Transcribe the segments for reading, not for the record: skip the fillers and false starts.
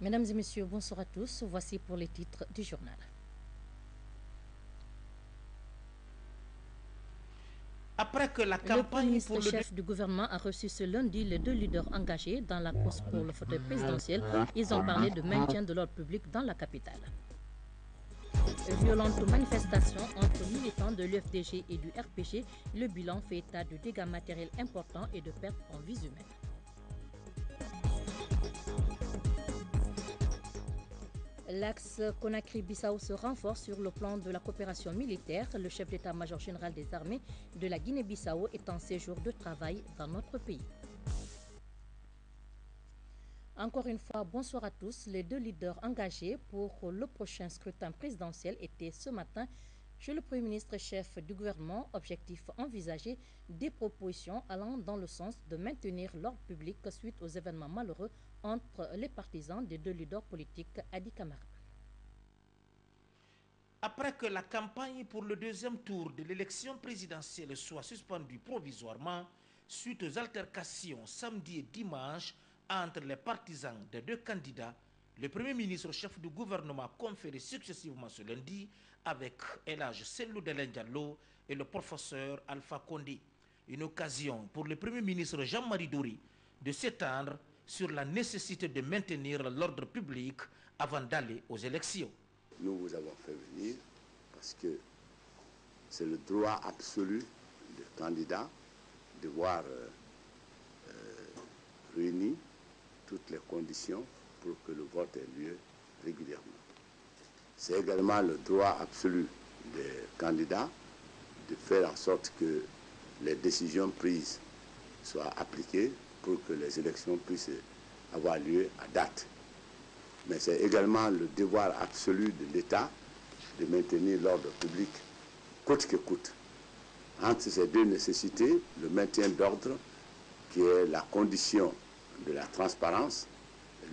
Mesdames et messieurs, bonsoir à tous. Voici pour les titres du journal. Après que la Le campagne Premier ministre pour chef du gouvernement a reçu ce lundi les deux leaders engagés dans la course pour le fauteuil présidentiel. Ils ont parlé de maintien de l'ordre public dans la capitale. Violente manifestation entre militants de l'UFDG et du RPG. Le bilan fait état de dégâts matériels importants et de pertes en vies humaines. L'axe Conakry-Bissau se renforce sur le plan de la coopération militaire. Le chef d'état-major général des armées de la Guinée-Bissau est en séjour de travail dans notre pays. Encore une fois, bonsoir à tous. Les deux leaders engagés pour le prochain scrutin présidentiel étaient ce matin chez le Premier ministre chef du gouvernement. Objectif envisagé, des propositions allant dans le sens de maintenir l'ordre public suite aux événements malheureux entre les partisans des deux leaders politiques Hadi Camara. Après que la campagne pour le deuxième tour de l'élection présidentielle soit suspendue provisoirement suite aux altercations samedi et dimanche entre les partisans des deux candidats, le Premier ministre chef du gouvernement a conféré successivement ce lundi avec El Hadj Cellou Dalein Diallo et le professeur Alpha Condé. Une occasion pour le Premier ministre Jean-Marie Dory de s'étendre sur la nécessité de maintenir l'ordre public avant d'aller aux élections. Nous vous avons fait venir parce que c'est le droit absolu du candidat de voir réunir toutes les conditions pour que le vote ait lieu régulièrement. C'est également le droit absolu des candidats de faire en sorte que les décisions prises soient appliquées pour que les élections puissent avoir lieu à date. Mais c'est également le devoir absolu de l'État de maintenir l'ordre public coûte que coûte. Entre ces deux nécessités, le maintien d'ordre, qui est la condition de la transparence,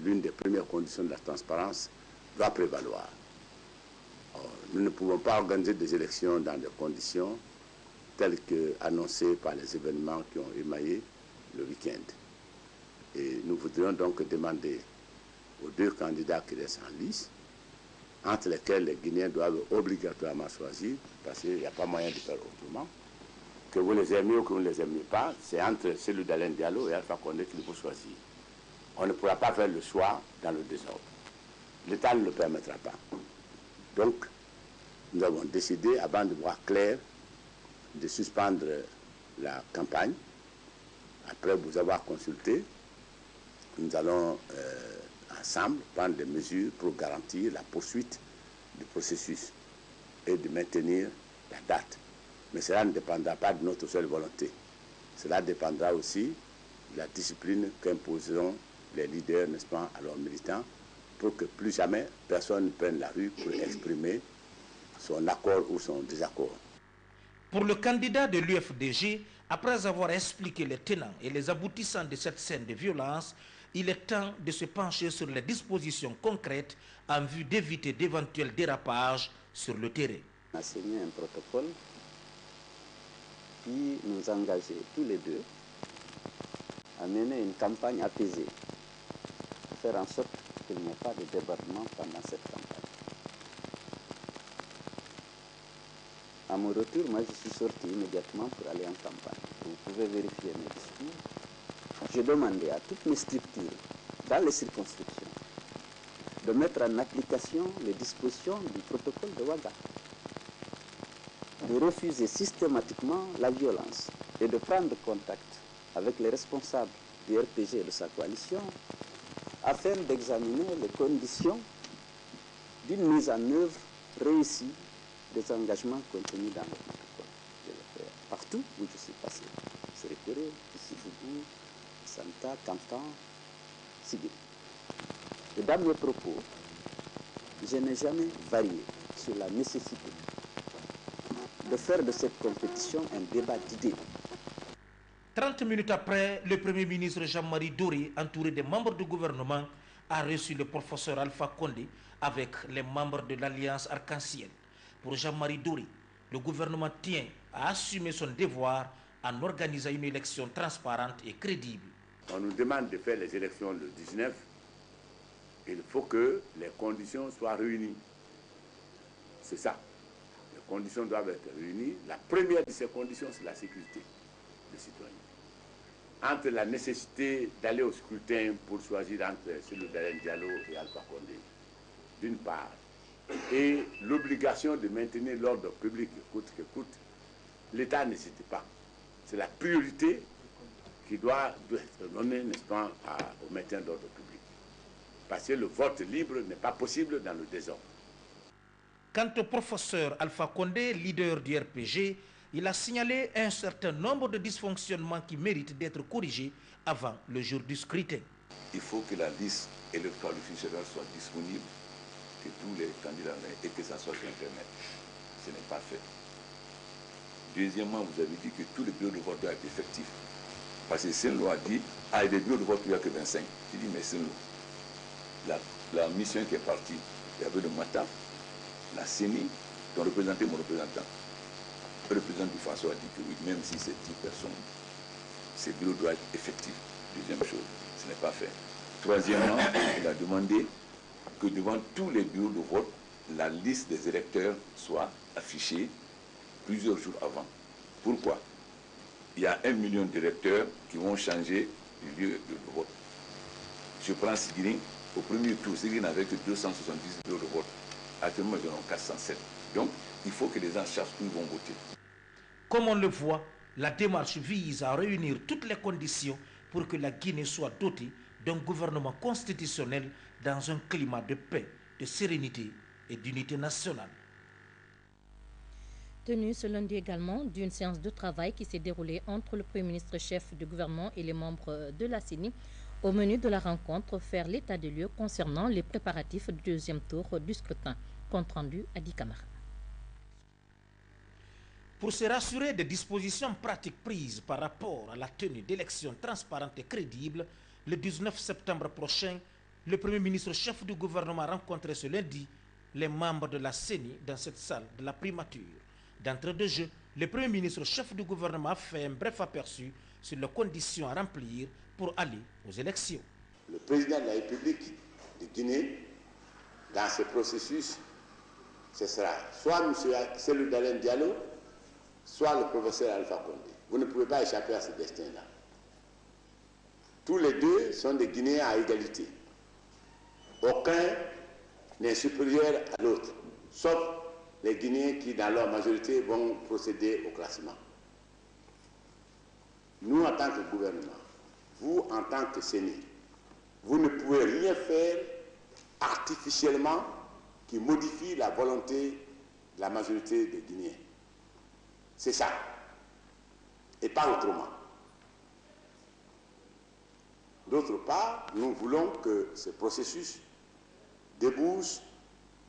l'une des premières conditions de la transparence, doit prévaloir. Or, nous ne pouvons pas organiser des élections dans des conditions telles que annoncées par les événements qui ont émaillé le week-end. Et nous voudrions donc demander aux deux candidats qui restent en lice, entre lesquels les Guinéens doivent obligatoirement choisir, parce qu'il n'y a pas moyen de faire autrement, que vous les aimiez ou que vous ne les aimiez pas, c'est entre Cellou Dalein Diallo et Alpha Condé qu'il faut choisir. On ne pourra pas faire le choix dans le désordre. L'État ne le permettra pas. Donc, nous avons décidé, avant de voir clair, de suspendre la campagne. Après vous avoir consulté, nous allons ensemble prendre des mesures pour garantir la poursuite du processus et de maintenir la date. Mais cela ne dépendra pas de notre seule volonté. Cela dépendra aussi de la discipline qu'imposeront les leaders, n'est-ce pas, à leurs militants, pour que plus jamais personne ne prenne la rue pour exprimer son accord ou son désaccord. Pour le candidat de l'UFDG, après avoir expliqué les tenants et les aboutissants de cette scène de violence, il est temps de se pencher sur les dispositions concrètes en vue d'éviter d'éventuels dérapages sur le terrain. On a signé un protocole qui nous engageait tous les deux à mener une campagne apaisée, à faire en sorte qu'il n'y ait pas de débordement pendant cette campagne. À mon retour, moi je suis sorti immédiatement pour aller en campagne. Vous pouvez vérifier mes discours. J'ai demandé à toutes mes structures, dans les circonscriptions, de mettre en application les dispositions du protocole de Ouaga, de refuser systématiquement la violence et de prendre contact avec les responsables du RPG et de sa coalition afin d'examiner les conditions d'une mise en œuvre réussie des engagements contenus dans le protocole. Je le fais partout où je suis passé. Sérékéré, Issoufou, Santa, Canton, Sigui. Et dans mes propos, je n'ai jamais varié sur la nécessité de faire de cette compétition un débat d'idées. 30 minutes après, le Premier ministre Jean-Marie Dory, entouré des membres du gouvernement, a reçu le professeur Alpha Condé avec les membres de l'Alliance Arc-en-Ciel. Pour Jean-Marie Dory, le gouvernement tient à assumer son devoir en organisant une élection transparente et crédible. On nous demande de faire les élections le 19 il faut que les conditions soient réunies. C'est ça. Les conditions doivent être réunies. La première de ces conditions, c'est la sécurité des citoyens. Entre la nécessité d'aller au scrutin pour choisir entre Cellou Dalein Diallo et Alpha Condé, d'une part, et l'obligation de maintenir l'ordre public coûte que coûte, l'État n'hésite pas. C'est la priorité qui doit être donnée, n'est-ce pas, au maintien d'ordre public. Parce que le vote libre n'est pas possible dans le désordre. Quant au professeur Alpha Condé, leader du RPG, il a signalé un certain nombre de dysfonctionnements qui méritent d'être corrigés avant le jour du scrutin. Il faut que la liste électorale du fichier soit disponible, que tous les candidats aient, et que ça soit sur Internet. Ce n'est pas fait. Deuxièmement, vous avez dit que tous les bureaux de vote doivent être effectifs. Parce que Saint-Lô a dit, il y a des bureaux de vote où il n'y a que 25. Je dis, mais Saint-Lô, la mission qui est partie, il y avait le Mataf, la CENI, ton représentant, mon représentant. Le représentant du François a dit que oui, même si c'est 10 personnes, ces bureaux doivent être effectifs. Deuxième chose, ce n'est pas fait. Troisièmement, il a demandé que devant tous les bureaux de vote, la liste des électeurs soit affichée plusieurs jours avant. Pourquoi? Il y a 1 million d'électeurs qui vont changer du lieu de vote. Je prends Sigiri, au premier tour, Sigiri n'avait que 270 bureaux de vote. Actuellement, ils en ont 407. Donc, il faut que les gens sachent où ils vont voter. Comme on le voit, la démarche vise à réunir toutes les conditions pour que la Guinée soit dotée d'un gouvernement constitutionnel dans un climat de paix, de sérénité et d'unité nationale. Tenu ce lundi également d'une séance de travail qui s'est déroulée entre le Premier ministre chef du gouvernement et les membres de la CENI. Au menu de la rencontre, faire l'état des lieux concernant les préparatifs du deuxième tour du scrutin. Compte rendu à Adi Camara. Pour se rassurer des dispositions pratiques prises par rapport à la tenue d'élections transparentes et crédibles, le 19 septembre prochain, le Premier ministre chef du gouvernement a rencontré ce lundi les membres de la CENI dans cette salle de la primature. D'entrée de jeu, le Premier ministre chef du gouvernement a fait un bref aperçu sur les conditions à remplir pour aller aux élections. Le président de la République de Guinée, dans ce processus, ce sera soit M. Cellou Dalein Diallo, soit le professeur Alpha Condé. Vous ne pouvez pas échapper à ce destin-là. Tous les deux sont des Guinéens à égalité. Aucun n'est supérieur à l'autre, sauf les Guinéens qui, dans leur majorité, vont procéder au classement. Nous, en tant que gouvernement, vous, en tant que CENI, vous ne pouvez rien faire artificiellement qui modifie la volonté de la majorité des Guinéens. C'est ça. Et pas autrement. D'autre part, nous voulons que ce processus débouche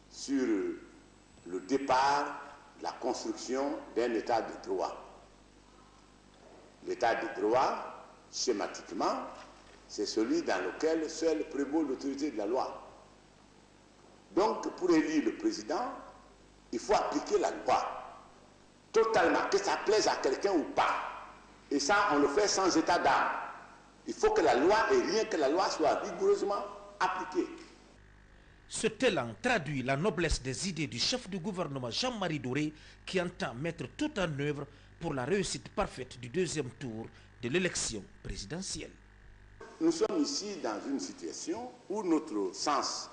sur le départ de la construction d'un état de droit. L'état de droit, schématiquement, c'est celui dans lequel seul prévaut l'autorité de la loi. Donc, pour élire le président, il faut appliquer la loi totalement, que ça plaise à quelqu'un ou pas. Et ça, on le fait sans état d'âme. Il faut que la loi, et rien que la loi, soit rigoureusement appliquée. Ce élan traduit la noblesse des idées du chef du gouvernement Jean-Marie Doré qui entend mettre tout en œuvre pour la réussite parfaite du deuxième tour de l'élection présidentielle. Nous sommes ici dans une situation où notre sens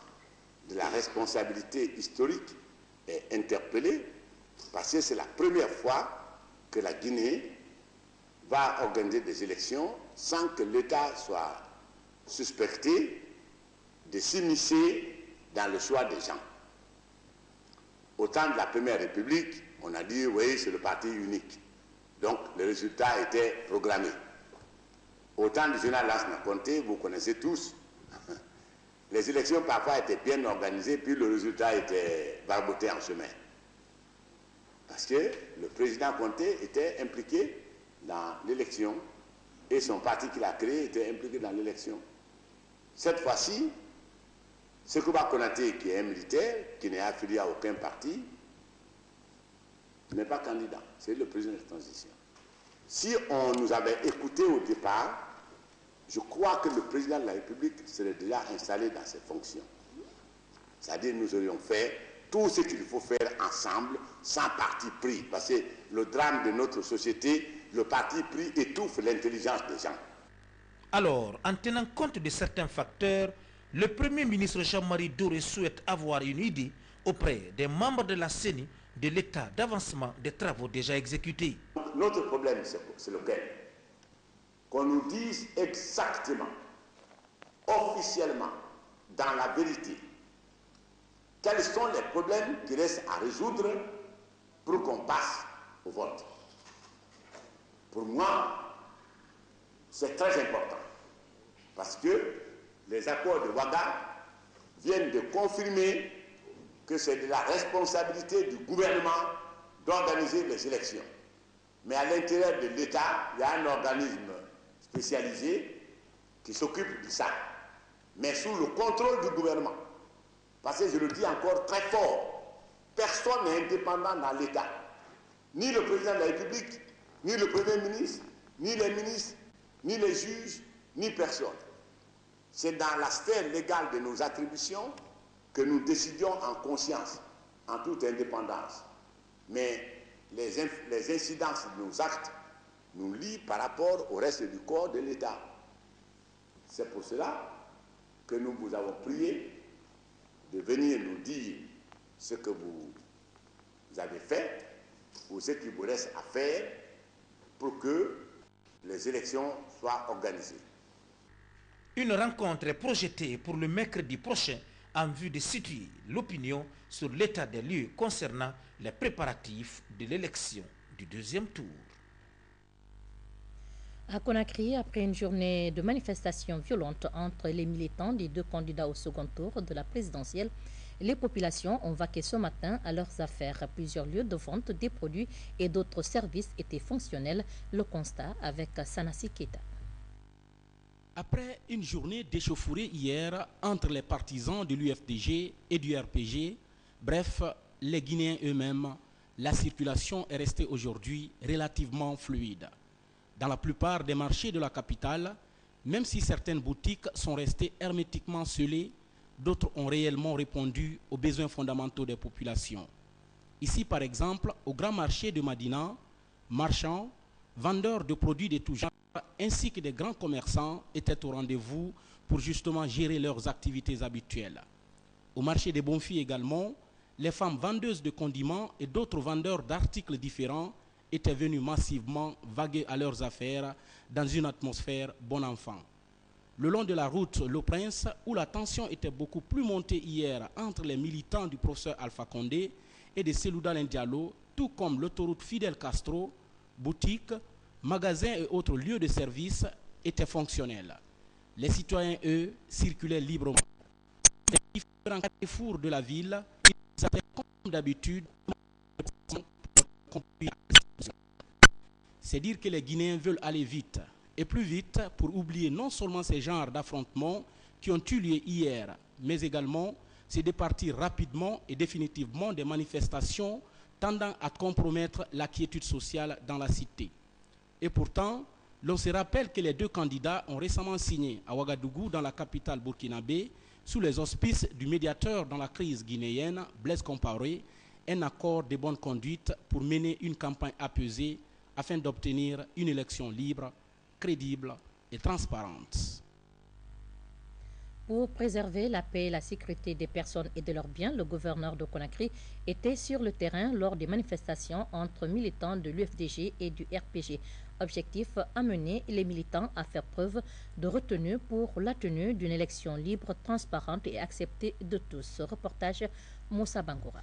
de la responsabilité historique est interpellé parce que c'est la première fois que la Guinée va organiser des élections sans que l'État soit suspecté de s'immiscer dans le choix des gens. Au temps de la Première République, on a dit, oui, c'est le parti unique. Donc, le résultat était programmé. Au temps du général Lansana Conté, vous connaissez tous, les élections parfois étaient bien organisées, puis le résultat était barboté en chemin. Parce que le président Conté était impliqué dans l'élection et son parti qu'il a créé était impliqué dans l'élection. Cette fois-ci, Sekouba Konaté, qui est un militaire, qui n'est affilié à aucun parti, n'est pas candidat. C'est le président de transition. Si on nous avait écoutés au départ, je crois que le président de la République serait déjà installé dans ses fonctions. C'est-à-dire nous aurions fait tout ce qu'il faut faire ensemble, sans parti pris. Parce que le drame de notre société, le parti pris étouffe l'intelligence des gens. Alors, en tenant compte de certains facteurs, le Premier ministre Jean-Marie Doré souhaite avoir une idée auprès des membres de la CENI de l'état d'avancement des travaux déjà exécutés. Notre problème, c'est lequel? Qu'on nous dise exactement, officiellement, dans la vérité, quels sont les problèmes qui restent à résoudre pour qu'on passe au vote. Pour moi, c'est très important, parce que les accords de Ouaga viennent de confirmer que c'est de la responsabilité du gouvernement d'organiser les élections. Mais à l'intérieur de l'État, il y a un organisme spécialisé qui s'occupe de ça, mais sous le contrôle du gouvernement. Parce que je le dis encore très fort, personne n'est indépendant dans l'État. Ni le président de la République, ni le Premier ministre, ni les ministres, ni les juges, ni personne. C'est dans la sphère légale de nos attributions que nous décidions en conscience, en toute indépendance. Mais les incidences de nos actes nous lient par rapport au reste du corps de l'État. C'est pour cela que nous vous avons prié de venir nous dire ce que vous avez fait ou ce qu'il vous reste à faire pour que les élections soient organisées. Une rencontre est projetée pour le mercredi prochain en vue de situer l'opinion sur l'état des lieux concernant les préparatifs de l'élection du deuxième tour. À Conakry, après une journée de manifestations violentes entre les militants des deux candidats au second tour de la présidentielle, les populations ont vaqué ce matin à leurs affaires. Plusieurs lieux de vente des produits et d'autres services étaient fonctionnels. Le constat avec Sanassi Keita. Après une journée d'échauffourée hier entre les partisans de l'UFDG et du RPG, bref, les Guinéens eux-mêmes, la circulation est restée aujourd'hui relativement fluide. Dans la plupart des marchés de la capitale, même si certaines boutiques sont restées hermétiquement scellées, d'autres ont réellement répondu aux besoins fondamentaux des populations. Ici, par exemple, au grand marché de Madina, marchands, vendeurs de produits de tout genre, ainsi que des grands commerçants étaient au rendez-vous pour justement gérer leurs activités habituelles. Au marché des Bonfils également, les femmes vendeuses de condiments et d'autres vendeurs d'articles différents étaient venus massivement vaguer à leurs affaires dans une atmosphère bon enfant. Le long de la route Le Prince, où la tension était beaucoup plus montée hier entre les militants du professeur Alpha Condé et de Cellou Dalein Diallo, tout comme l'autoroute Fidel Castro, boutiques, magasins et autres lieux de service étaient fonctionnels. Les citoyens, eux, circulaient librement. Les différents carrefours de la ville, ils avaient comme d'habitude. C'est dire que les Guinéens veulent aller vite, et plus vite pour oublier non seulement ces genres d'affrontements qui ont eu lieu hier, mais également se départir rapidement et définitivement des manifestations tendant à compromettre la quiétude sociale dans la cité. Et pourtant, l'on se rappelle que les deux candidats ont récemment signé à Ouagadougou, dans la capitale burkinabé, sous les auspices du médiateur dans la crise guinéenne, Blaise Compaoré, un accord de bonne conduite pour mener une campagne apaisée afin d'obtenir une élection libre, crédible et transparente. Pour préserver la paix et la sécurité des personnes et de leurs biens, le gouverneur de Conakry était sur le terrain lors des manifestations entre militants de l'UFDG et du RPG. Objectif, amener les militants à faire preuve de retenue pour la tenue d'une élection libre, transparente et acceptée de tous. Reportage Moussa Bangoura.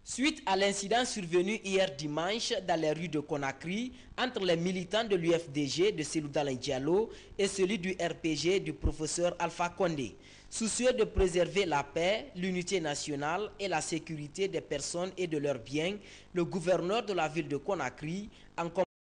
Suite à l'incident survenu hier dimanche dans les rues de Conakry entre les militants de l'UFDG de Cellou Dalein Diallo et celui du RPG du professeur Alpha Condé, soucieux de préserver la paix, l'unité nationale et la sécurité des personnes et de leurs biens, le gouverneur de la ville de Conakry, en